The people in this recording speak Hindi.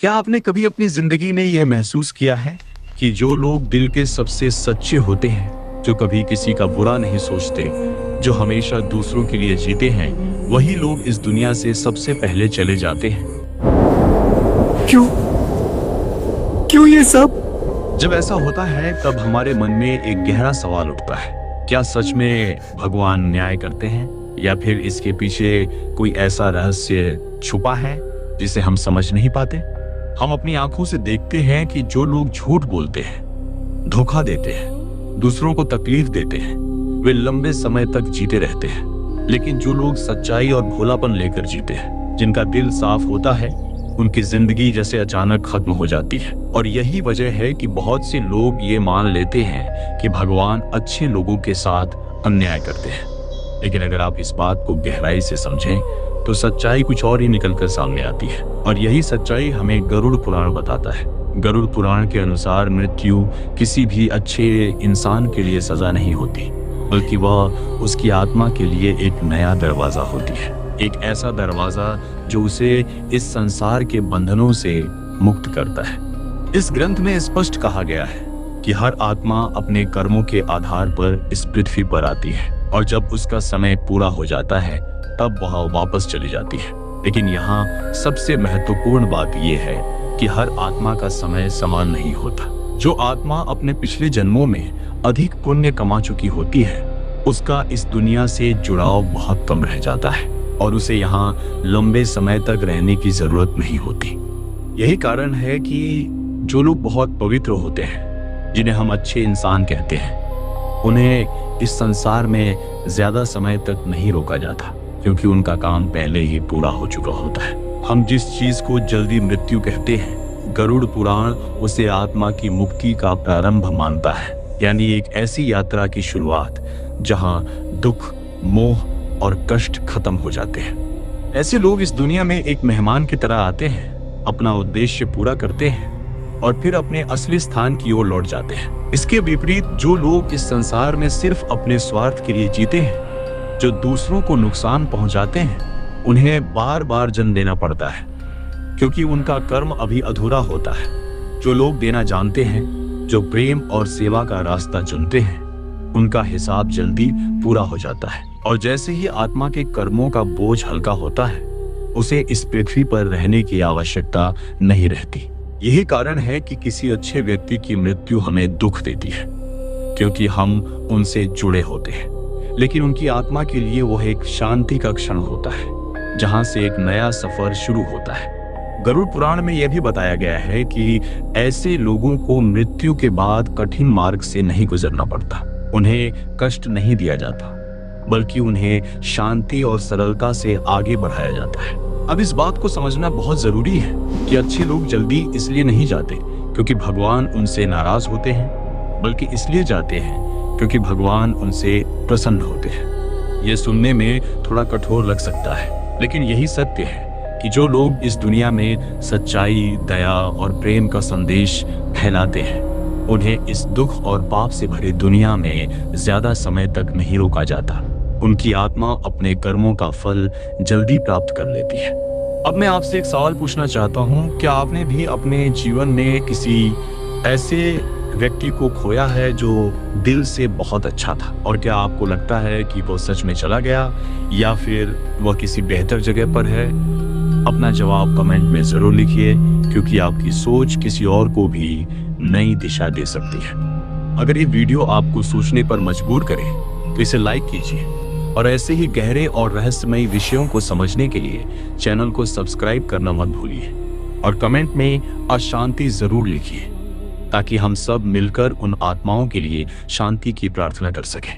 क्या आपने कभी अपनी जिंदगी में यह महसूस किया है कि जो लोग दिल के सबसे सच्चे होते हैं, जो कभी किसी का बुरा नहीं सोचते, जो हमेशा दूसरों के लिए जीते हैं, वही लोग इस दुनिया से सबसे पहले चले जाते हैं। क्यों क्यों ये सब? जब ऐसा होता है तब हमारे मन में एक गहरा सवाल उठता है, क्या सच में भगवान न्याय करते हैं या फिर इसके पीछे कोई ऐसा रहस्य छुपा है जिसे हम समझ नहीं पाते। हम अपनी आंखों से देखते हैं कि जो लोग झूठ बोलते हैं, धोखा देते हैं, दूसरों को तकलीफ देते हैं, वे लंबे समय तक जीते रहते हैं। लेकिन जो लोग सच्चाई और भोलापन लेकर जीते हैं, जिनका दिल साफ होता है, उनकी जिंदगी जैसे अचानक खत्म हो जाती है। और यही वजह है कि बहुत से लोग ये मान लेते हैं कि भगवान अच्छे लोगों के साथ अन्याय करते हैं। लेकिन अगर आप इस बात को गहराई से समझें तो सच्चाई कुछ और ही निकलकर सामने आती है। और यही सच्चाई हमें गरुड़ पुराण बताता है। गरुड़ पुराण के अनुसार मृत्यु किसी भी अच्छे इंसान के लिए सजा नहीं होती, बल्कि वह उसकी आत्मा के लिए एक नया दरवाजा होती है, एक ऐसा दरवाजा जो उसे इस संसार के बंधनों से मुक्त करता है। इस ग्रंथ में स्पष्ट कहा गया है कि हर आत्मा अपने कर्मों के आधार पर इस पृथ्वी पर आती है और जब उसका समय पूरा हो जाता है तब वह वापस चली जाती है। लेकिन यहाँ सबसे महत्वपूर्ण बात यह है कि हर आत्मा का समय समान नहीं होता। जो आत्मा अपने पिछले जन्मों में अधिक पुण्य कमा चुकी होती है, उसका इस दुनिया से जुड़ाव बहुत कम रह जाता है और उसे यहाँ लंबे समय तक रहने की जरूरत नहीं होती। यही कारण है कि जो लोग बहुत पवित्र होते हैं, जिन्हें हम अच्छे इंसान कहते हैं, उन्हें इस संसार में ज्यादा समय तक नहीं रोका जाता, क्योंकि उनका काम पहले ही पूरा हो चुका होता है। हम जिस चीज को जल्दी मृत्यु कहते हैं, गरुड़ पुराण उसे आत्मा की मुक्ति का प्रारंभ मानता है, यानी एक ऐसी यात्रा की शुरुआत जहां दुख, मोह और कष्ट खत्म हो जाते हैं। ऐसे लोग इस दुनिया में एक मेहमान की तरह आते हैं, अपना उद्देश्य पूरा करते हैं और फिर अपने असली स्थान की ओर लौट जाते हैं। इसके विपरीत जो लोग इस संसार में सिर्फ अपने स्वार्थ के लिए जीते हैं, जो दूसरों को नुकसान पहुंचाते हैं, उन्हें बार बार जन्म लेना पड़ता है, क्योंकि उनका कर्म अभी अधूरा होता है। जो लोग देना जानते हैं, जो प्रेम और सेवा का रास्ता चुनते हैं, उनका हिसाब जल्दी पूरा हो जाता है। और जैसे ही आत्मा के कर्मों का बोझ हल्का होता है, उसे इस पृथ्वी पर रहने की आवश्यकता नहीं रहती। यही कारण है कि किसी अच्छे व्यक्ति की मृत्यु हमें दुख देती है, क्योंकि हम उनसे जुड़े होते हैं। लेकिन उनकी आत्मा के लिए वह एक शांति का क्षण होता है, जहां से एक नया सफर शुरू होता है। गरुड़ पुराण में यह भी बताया गया है कि ऐसे लोगों को मृत्यु के बाद कठिन मार्ग से नहीं गुजरना पड़ता, उन्हें कष्ट नहीं दिया जाता, बल्कि उन्हें शांति और सरलता से आगे बढ़ाया जाता है। अब इस बात को समझना बहुत जरूरी है कि अच्छे लोग जल्दी इसलिए नहीं जाते क्योंकि भगवान उनसे नाराज होते हैं, बल्कि इसलिए जाते हैं क्योंकि भगवान उनसे प्रसन्न होते हैं। ये सुनने में थोड़ा कठोर लग सकता है, लेकिन यही सत्य है कि जो लोग इस दुनिया में सच्चाई, दया और प्रेम का संदेश फैलाते हैं, उन्हें इस दुख और पाप से भरी दुनिया में ज्यादा समय तक नहीं रोका जाता। उनकी आत्मा अपने कर्मों का फल जल्दी प्राप्त कर लेती है। अब मैं आपसे एक सवाल पूछना चाहता हूँ, क्या आपने भी अपने जीवन में किसी ऐसे व्यक्ति को खोया है जो दिल से बहुत अच्छा था, और क्या आपको लगता है कि वो सच में चला गया या फिर वह किसी बेहतर जगह पर है? अपना जवाब कमेंट में जरूर लिखिए, क्योंकि आपकी सोच किसी और को भी नई दिशा दे सकती है। अगर ये वीडियो आपको सोचने पर मजबूर करे तो इसे लाइक कीजिए और ऐसे ही गहरे और रहस्यमयी विषयों को समझने के लिए चैनल को सब्सक्राइब करना मत भूलिए और कमेंट में अशांति जरूर लिखिए, ताकि हम सब मिलकर उन आत्माओं के लिए शांति की प्रार्थना कर सकें।